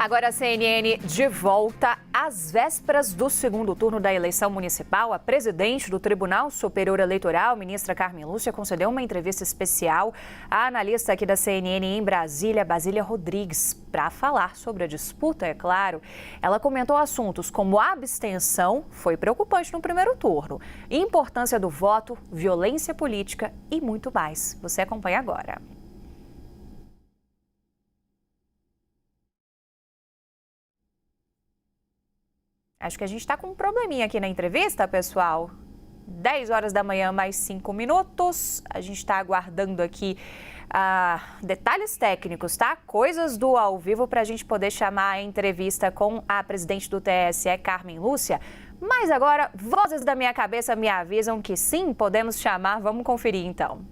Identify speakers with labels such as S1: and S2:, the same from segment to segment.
S1: Agora a CNN de volta. Às vésperas do segundo turno da eleição municipal, a presidente do Tribunal Superior Eleitoral, ministra Carmen Lúcia, concedeu uma entrevista especial à analista aqui da CNN em Brasília, Basília Rodrigues, para falar sobre a disputa, é claro. Ela comentou assuntos como a abstenção, foi preocupante no primeiro turno, importância do voto, violência política e muito mais. Você acompanha agora. Acho que a gente está com um probleminha aqui na entrevista, pessoal. 10 horas da manhã, mais 5 minutos. A gente está aguardando aqui detalhes técnicos, tá? Coisas do ao vivo para a gente poder chamar a entrevista com a presidente do TSE, Carmen Lúcia. Mas agora, vozes da minha cabeça me avisam que sim, podemos chamar. Vamos conferir, então.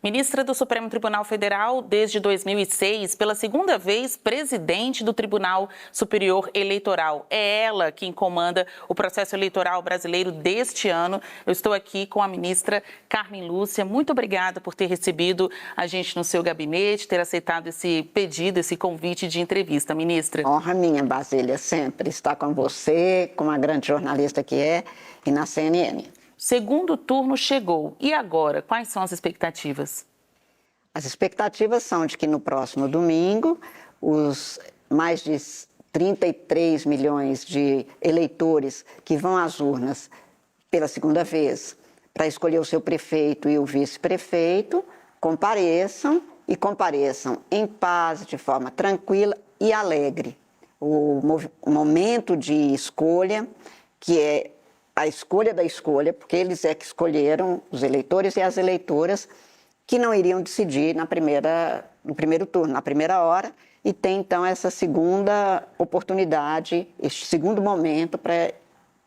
S2: Ministra do Supremo Tribunal Federal desde 2006, pela segunda vez, presidente do Tribunal Superior Eleitoral. É ela quem comanda o processo eleitoral brasileiro deste ano. Eu estou aqui com a ministra Carmen Lúcia. Muito obrigada por ter recebido a gente no seu gabinete, ter aceitado esse pedido, esse convite de entrevista, ministra.
S3: Honra minha, Basília, sempre estar com você, com a grande jornalista que é, e na CNN.
S2: Segundo turno chegou. E agora, quais são as expectativas?
S3: As expectativas são de que no próximo domingo, os mais de 33 milhões de eleitores que vão às urnas pela segunda vez para escolher o seu prefeito e o vice-prefeito compareçam em paz, de forma tranquila e alegre. O momento de escolha, que é a escolha da escolha, porque eles é que escolheram, os eleitores e as eleitoras, que não iriam decidir no primeiro turno, na primeira hora, e tem então essa segunda oportunidade, este segundo momento para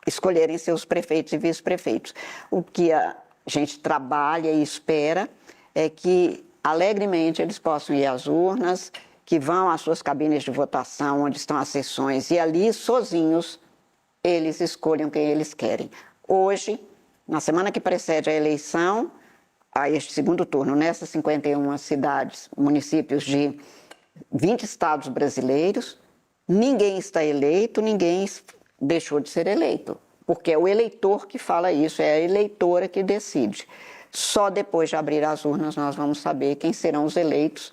S3: escolherem seus prefeitos e vice-prefeitos. O que a gente trabalha e espera é que alegremente eles possam ir às urnas, que vão às suas cabines de votação, onde estão as sessões, e ali, sozinhos, eles escolham quem eles querem. Hoje, na semana que precede a eleição, a este segundo turno, nessas 51 cidades, municípios de 20 estados brasileiros, ninguém está eleito, ninguém deixou de ser eleito, porque é o eleitor que fala isso, é a eleitora que decide. Só depois de abrir as urnas nós vamos saber quem serão os eleitos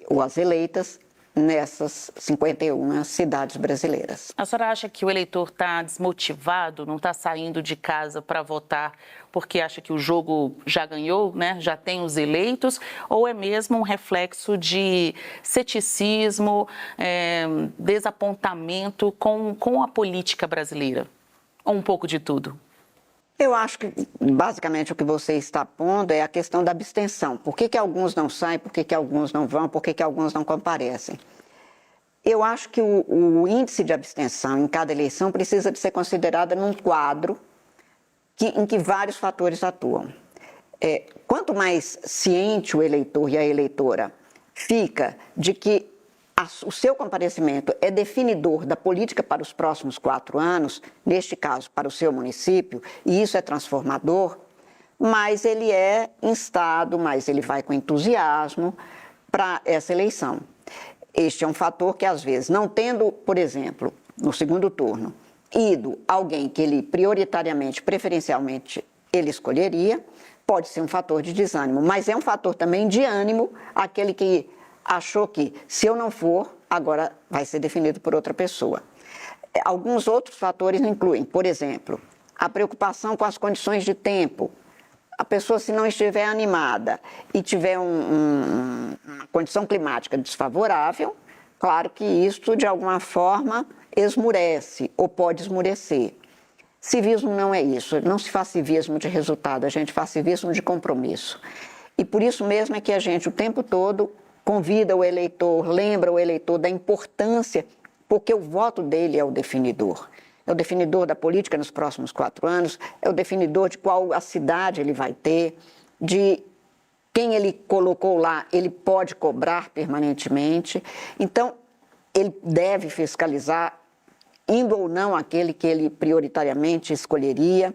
S3: ou as eleitas nessas 51 cidades brasileiras.
S2: A senhora acha que o eleitor está desmotivado, não está saindo de casa para votar porque acha que o jogo já ganhou, né? Já tem os eleitos, ou é mesmo um reflexo de ceticismo, desapontamento com a política brasileira? Ou um pouco de tudo?
S3: Eu acho que, basicamente, o que você está pondo é a questão da abstenção. Por que alguns não saem, por que alguns não vão, por que alguns não comparecem? Eu acho que o índice de abstenção em cada eleição precisa de ser considerado num quadro em que vários fatores atuam. Quanto mais ciente o eleitor e a eleitora fica de que o seu comparecimento é definidor da política para os próximos 4 anos, neste caso para o seu município, e isso é transformador, mas ele é instado, mas ele vai com entusiasmo para essa eleição. Este é um fator que, às vezes, não tendo, por exemplo, no segundo turno, ido alguém que ele prioritariamente, preferencialmente, ele escolheria, pode ser um fator de desânimo, mas é um fator também de ânimo, aquele que achou que, se eu não for, agora vai ser definido por outra pessoa. Alguns outros fatores incluem, por exemplo, a preocupação com as condições de tempo. A pessoa, se não estiver animada e tiver uma condição climática desfavorável, claro que isso, de alguma forma, esmurece ou pode esmurecer. Civismo não é isso, não se faz civismo de resultado, a gente faz civismo de compromisso. E por isso mesmo é que a gente, o tempo todo, convida o eleitor, lembra o eleitor da importância, porque o voto dele é o definidor. É o definidor da política nos próximos 4 anos, é o definidor de qual a cidade ele vai ter, de quem ele colocou lá, ele pode cobrar permanentemente. Então, ele deve fiscalizar, indo ou não aquele que ele prioritariamente escolheria.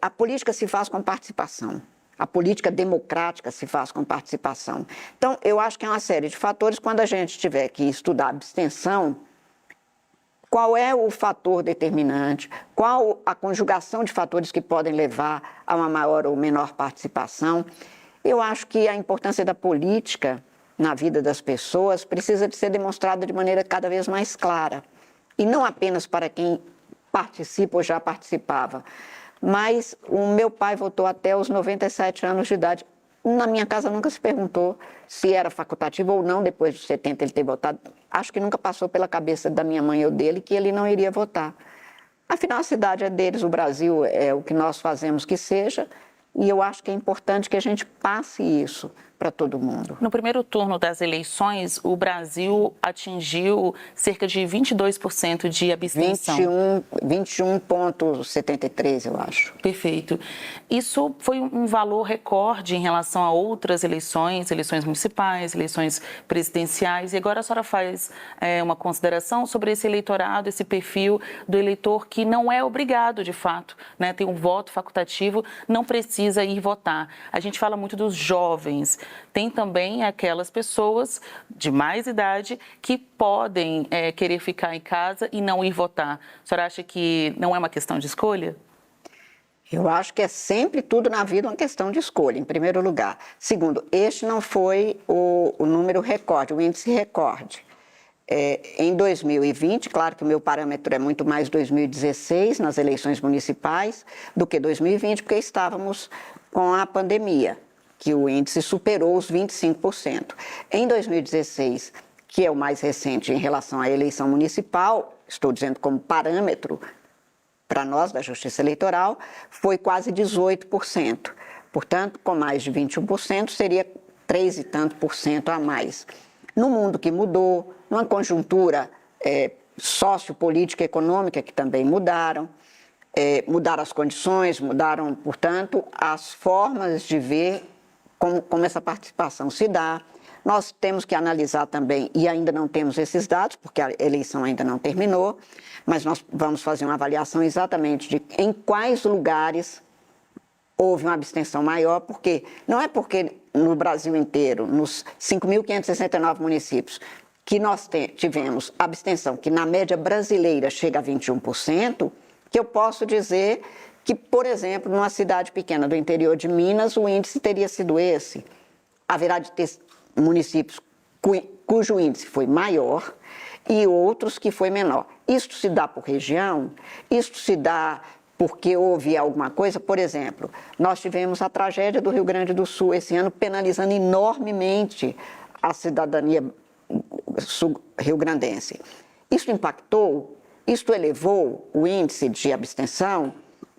S3: A política se faz com participação. A política democrática se faz com participação. Então, eu acho que é uma série de fatores. Quando a gente tiver que estudar abstenção, qual é o fator determinante, qual a conjugação de fatores que podem levar a uma maior ou menor participação. Eu acho que a importância da política na vida das pessoas precisa de ser demonstrada de maneira cada vez mais clara. E não apenas para quem participa ou já participava. Mas o meu pai votou até os 97 anos de idade. Na minha casa nunca se perguntou se era facultativo ou não, depois dos 70 ele ter votado. Acho que nunca passou pela cabeça da minha mãe ou dele que ele não iria votar. Afinal, a cidade é deles, o Brasil é o que nós fazemos que seja, e eu acho que é importante que a gente passe isso para todo mundo.
S2: No primeiro turno das eleições, o Brasil atingiu cerca de 22% de abstenção.
S3: 21,73, eu acho.
S2: Perfeito. Isso foi um valor recorde em relação a outras eleições, eleições municipais, eleições presidenciais. E agora a senhora faz uma consideração sobre esse eleitorado, esse perfil do eleitor que não é obrigado, de fato, né? Tem um voto facultativo, não precisa ir votar. A gente fala muito dos jovens. Tem também aquelas pessoas de mais idade que podem querer ficar em casa e não ir votar. A senhora acha que não é uma questão de escolha?
S3: Eu acho que é sempre tudo na vida uma questão de escolha, em primeiro lugar. Segundo, este não foi o número recorde, o índice recorde. Em 2020, claro que o meu parâmetro é muito mais 2016, nas eleições municipais, do que 2020, porque estávamos com a pandemia, que o índice superou os 25%. Em 2016, que é o mais recente em relação à eleição municipal, estou dizendo como parâmetro para nós da Justiça Eleitoral, foi quase 18%. Portanto, com mais de 21%, seria 3 e tanto por cento a mais. No mundo que mudou, numa conjuntura sociopolítica e econômica que também mudaram, mudaram as condições, mudaram, portanto, as formas de ver como essa participação se dá. Nós temos que analisar também, e ainda não temos esses dados, porque a eleição ainda não terminou, mas nós vamos fazer uma avaliação exatamente de em quais lugares houve uma abstenção maior, porque não é porque no Brasil inteiro, nos 5.569 municípios, que nós tivemos abstenção, que na média brasileira chega a 21%, que eu posso dizer que, por exemplo, numa cidade pequena do interior de Minas, o índice teria sido esse. Haverá de ter municípios cujo índice foi maior e outros que foi menor. Isto se dá por região, isto se dá porque houve alguma coisa. Por exemplo, nós tivemos a tragédia do Rio Grande do Sul esse ano, penalizando enormemente a cidadania sul-riograndense. Isso impactou, isto elevou o índice de abstenção,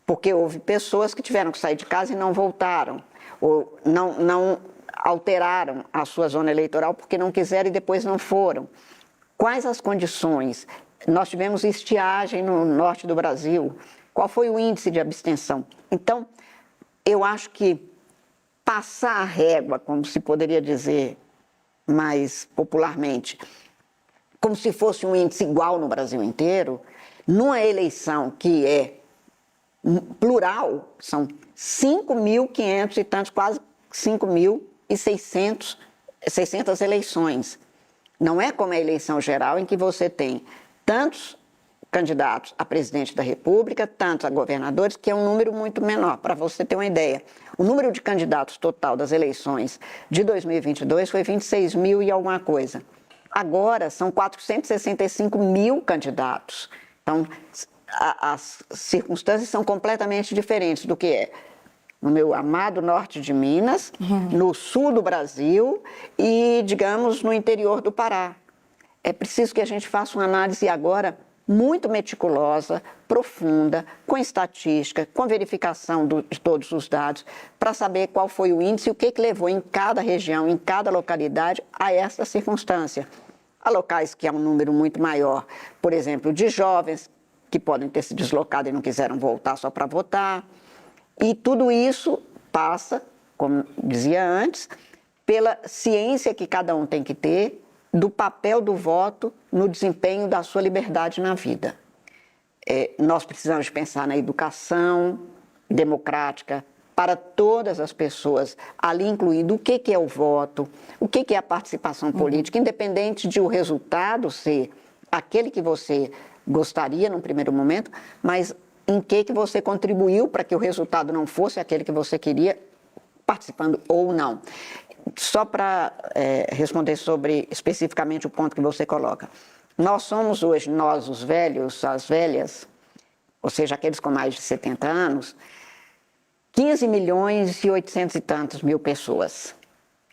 S3: porque houve pessoas que tiveram que sair de casa e não voltaram, ou não alteraram a sua zona eleitoral porque não quiseram e depois não foram. Quais as condições? Nós tivemos estiagem no norte do Brasil. Qual foi o índice de abstenção? Então, eu acho que passar a régua, como se poderia dizer mais popularmente, como se fosse um índice igual no Brasil inteiro, numa eleição que é plural, são 5.500 e tantos, quase 5.600 eleições. Não é como a eleição geral, em que você tem tantos candidatos a presidente da República, tantos a governadores, que é um número muito menor. Para você ter uma ideia, o número de candidatos total das eleições de 2022 foi 26 mil e alguma coisa. Agora são 465 mil candidatos. Então, as circunstâncias são completamente diferentes do que é no meu amado norte de Minas, no sul do Brasil e, digamos, no interior do Pará. É preciso que a gente faça uma análise agora muito meticulosa, profunda, com estatística, com verificação de todos os dados, para saber qual foi o índice e o que levou em cada região, em cada localidade, a essa circunstância. Há locais que há um número muito maior, por exemplo, de jovens que podem ter se deslocado e não quiseram voltar só para votar. E tudo isso passa, como dizia antes, pela ciência que cada um tem que ter do papel do voto no desempenho da sua liberdade na vida. Nós precisamos pensar na educação democrática para todas as pessoas, ali incluindo o que é o voto, o que é a participação política, independente de o resultado ser aquele que você gostaria num primeiro momento, mas em que você contribuiu para que o resultado não fosse aquele que você queria, participando ou não. Só para responder sobre especificamente o ponto que você coloca. Nós somos hoje, nós os velhos, as velhas, ou seja, aqueles com mais de 70 anos, 15 milhões e 800 e tantos mil pessoas.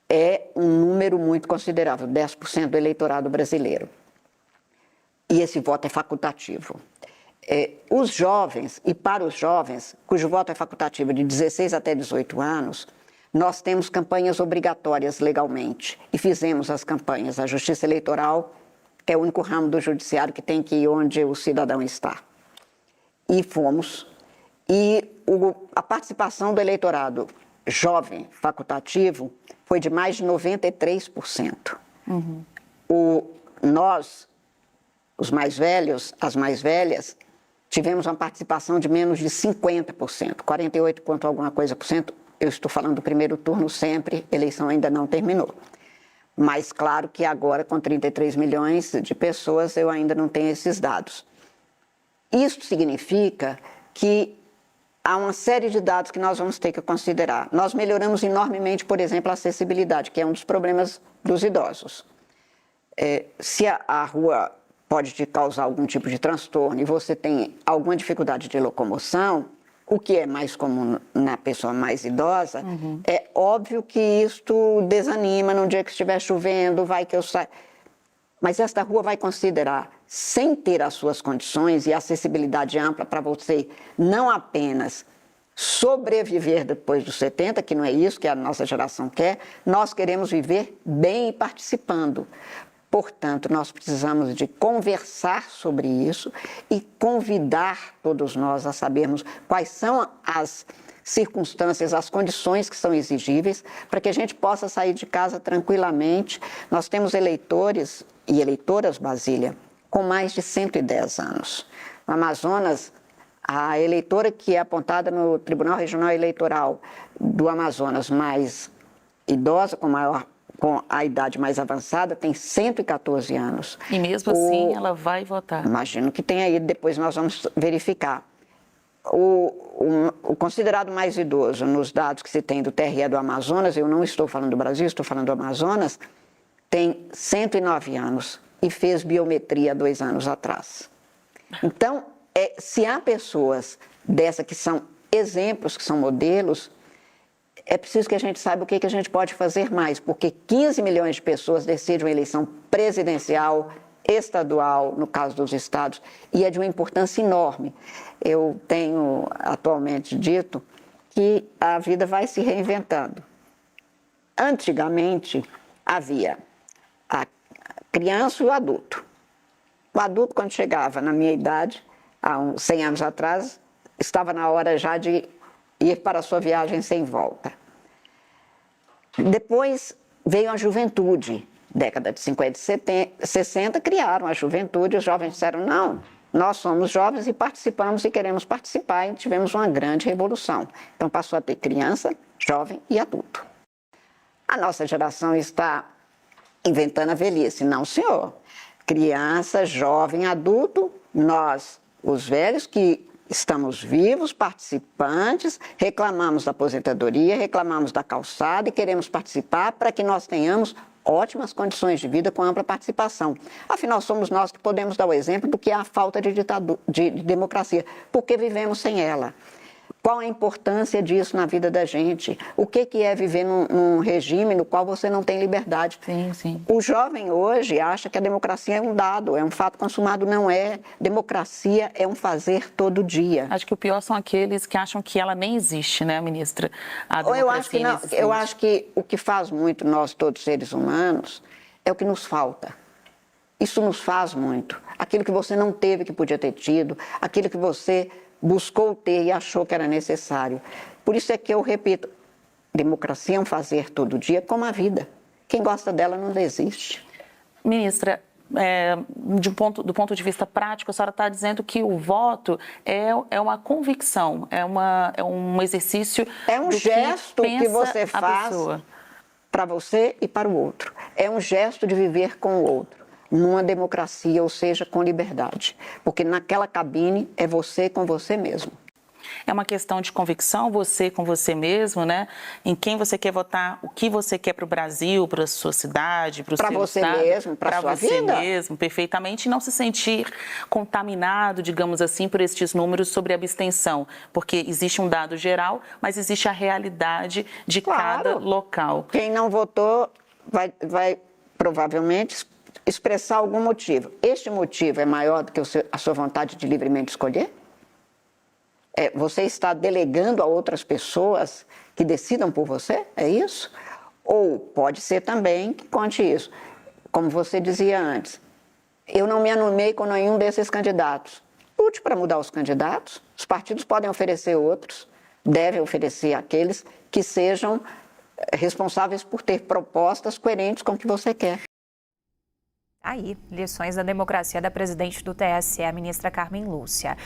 S3: É um número muito considerável, 10% do eleitorado brasileiro. E esse voto é facultativo. Os jovens, e para os jovens, cujo voto é facultativo de 16 até 18 anos, nós temos campanhas obrigatórias legalmente. E fizemos as campanhas. A Justiça Eleitoral é o único ramo do judiciário que tem que ir onde o cidadão está. E fomos. E a participação do eleitorado jovem facultativo foi de mais de 93%. Nós, os mais velhos, as mais velhas, tivemos uma participação de menos de 50%, 48 ponto alguma coisa por cento. Eu estou falando do primeiro turno sempre, a eleição ainda não terminou. Mas claro que agora, com 33 milhões de pessoas, eu ainda não tenho esses dados. Isso significa que há uma série de dados que nós vamos ter que considerar. Nós melhoramos enormemente, por exemplo, a acessibilidade, que é um dos problemas dos idosos. Se a rua pode te causar algum tipo de transtorno e você tem alguma dificuldade de locomoção, o que é mais comum na pessoa mais idosa, é óbvio que isto desanima num dia que estiver chovendo, vai que eu saio. Mas esta rua vai considerar, sem ter as suas condições e acessibilidade ampla para você não apenas sobreviver depois dos 70, que não é isso que a nossa geração quer, nós queremos viver bem e participando. Portanto, nós precisamos de conversar sobre isso e convidar todos nós a sabermos quais são as circunstâncias, as condições que são exigíveis para que a gente possa sair de casa tranquilamente. Nós temos eleitores e eleitoras, Basília, com mais de 110 anos. No Amazonas, a eleitora que é apontada no Tribunal Regional Eleitoral do Amazonas mais idosa, com a idade mais avançada, tem 114 anos.
S2: E mesmo assim ela vai votar?
S3: Imagino que tenha ido, depois nós vamos verificar. O considerado mais idoso, nos dados que se tem do TRE do Amazonas, eu não estou falando do Brasil, estou falando do Amazonas, tem 109 anos e fez biometria 2 anos atrás. Então, se há pessoas dessa que são exemplos, que são modelos, é preciso que a gente saiba o que a gente pode fazer mais, porque 15 milhões de pessoas decidem uma eleição presidencial, estadual, no caso dos estados, e é de uma importância enorme. Eu tenho atualmente dito que a vida vai se reinventando. Antigamente, havia a criança e o adulto. O adulto, quando chegava na minha idade, há uns 100 anos atrás, estava na hora já de ir para a sua viagem sem volta. Depois veio a juventude, década de 50 e 60, criaram a juventude, os jovens disseram, não, nós somos jovens e participamos e queremos participar, e tivemos uma grande revolução. Então passou a ter criança, jovem e adulto. A nossa geração está inventando a velhice, não senhor. Criança, jovem, adulto, nós, os velhos que estamos vivos, participantes, reclamamos da aposentadoria, reclamamos da calçada e queremos participar para que nós tenhamos ótimas condições de vida com ampla participação. Afinal, somos nós que podemos dar o exemplo do que é a falta de democracia, porque vivemos sem ela. Qual a importância disso na vida da gente? O que é viver num regime no qual você não tem liberdade?
S2: Sim, sim.
S3: O jovem hoje acha que a democracia é um dado, é um fato consumado. Não é. Democracia é um fazer todo dia.
S2: Acho que o pior são aqueles que acham que ela nem existe, né, ministra? A democracia
S3: eu acho que não. Eu acho que o que faz muito nós, todos seres humanos, é o que nos falta. Isso nos faz muito. Aquilo que você não teve, que podia ter tido, aquilo que você buscou ter e achou que era necessário. Por isso é que eu repito, democracia é um fazer todo dia como a vida. Quem gosta dela não desiste.
S2: Ministra, do ponto de vista prático, a senhora está dizendo que o voto é uma convicção, é um exercício.
S3: É um gesto que você faz para você e para o outro. É um gesto de viver com o outro, numa democracia, ou seja, com liberdade. Porque naquela cabine é você com você mesmo.
S2: É uma questão de convicção, você com você mesmo, né? Em quem você quer votar, o que você quer para o Brasil, para a sua cidade, para o seu estado.
S3: Para você mesmo, para a sua vida.
S2: Para você mesmo, perfeitamente, e não se sentir contaminado, digamos assim, por estes números sobre abstenção. Porque existe um dado geral, mas existe a realidade de cada local.
S3: Quem não votou vai provavelmente expressar algum motivo. Este motivo é maior do que a sua vontade de livremente escolher? Você está delegando a outras pessoas que decidam por você? É isso? Ou pode ser também que conte isso. Como você dizia antes, eu não me animei com nenhum desses candidatos. Lute para mudar os candidatos. Os partidos podem oferecer outros, devem oferecer aqueles que sejam responsáveis por ter propostas coerentes com o que você quer.
S1: Aí, lições da democracia da presidente do TSE, a ministra Carmen Lúcia.